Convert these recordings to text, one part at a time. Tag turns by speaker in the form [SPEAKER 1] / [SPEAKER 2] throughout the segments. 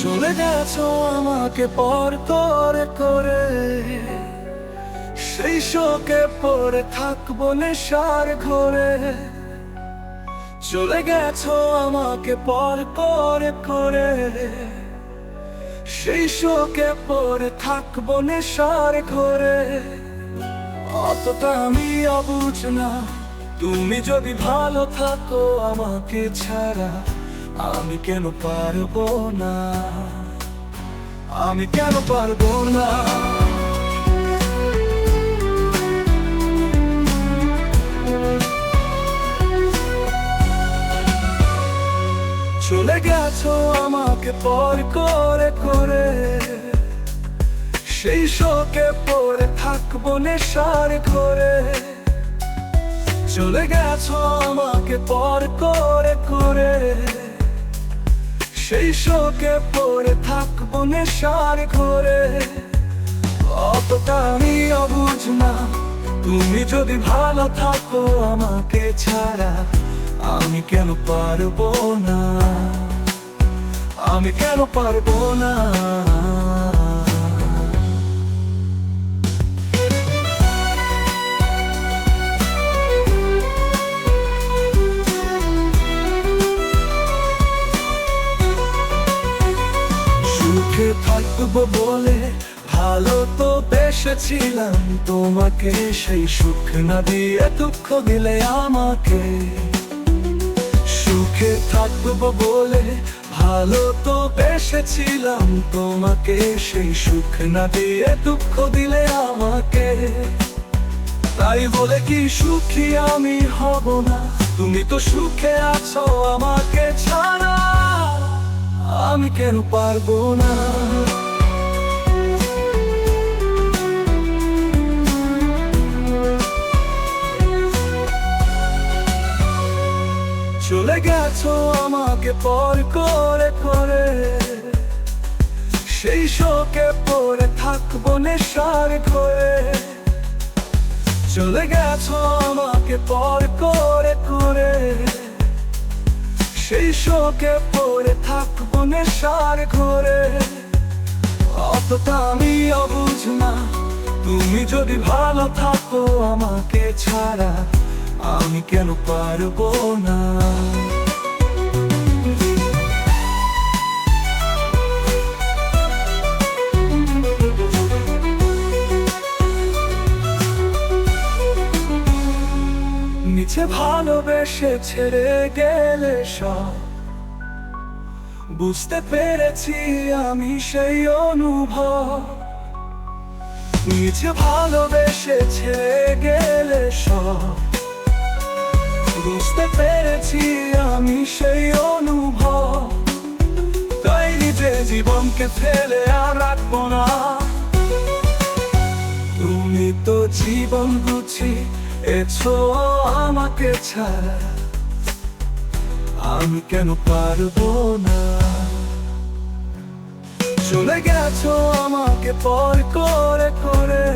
[SPEAKER 1] চলে গেছো আমাকে পর করে করে, সেই শোকে পড়ে থাকবো নেশার ঘরে। চলে গেছো আমাকে পর করে করে, সেই শোকে পড়ে থাকবো নেশার ঘরে। অতটা আমি অবুঝ না, তুমি যদি ভালো থাকো আমাকে ছাড়া, আমি কেন পারবো না, আমি কেন পারবো না। চলে গেছো আমাকে পর করে করে, সেই শোকে পড়ে থাকবো নেশার ঘরে। চলে গেছো আমাকে পর করে করে, সেই শোকে পড়ে থাকবো নেশার ঘরে। অতটা আমি অবুঝ না, তুমি যদি ভালো থাকো আমাকে ছাড়া, আমি কেন পারবো না, আমি কেন পারবো না। সুখে থাকবো বলে ভালো তো বেসেছিলাম তোমাকে, সেই সুখ না দিয়ে দুঃখ দিলে আমাকে। সুখে থাকবো বলে ভালো তো বেসেছিলাম তোমাকে, সেই সুখ না দিয়ে দুঃখ দিলে আমাকে। তাই বলে কি সুখী আমি হব না, তুমি তো সুখে আছো আমাকে ছাড়া, আমি কেন পারবো না। চলে গেছো আমাকে পর করে করে, সেই শোকে পড়ে থাকবো নেশার ঘরে। চলে গেছো আমাকে পর করে করে, সেই শোকে পড়ে থাকবো নেশার ঘরে। অতটা আমি অবুঝ না, তুমি যদি ভালো থাকো আমাকে ছাড়া, আমি কেন পারবো না। নিচে ভালোবেসে ছেড়ে গেলে সব, বুঝতে পেরেছি আমি সেই অনুভব। নিচে ভালোবেসে ছেড়ে গেলে সব, বুঝতে পেরেছি আমি সেই অনুভব। তাই নিজে জীবনকে ফেলে আর রাখবো না। তুমি তো জীবন গুছিয়ে এছো আমাকে ছাড়া, আমি কেন পারবো না। চলে গেছো আমাকে পর করে করে,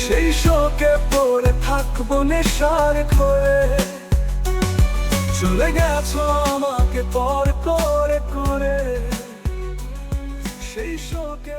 [SPEAKER 1] সেই শোকে পড়ে থাকবো নেশার ঘরে। চলে গেছো আমাকে পর করে করে, সেই শোকে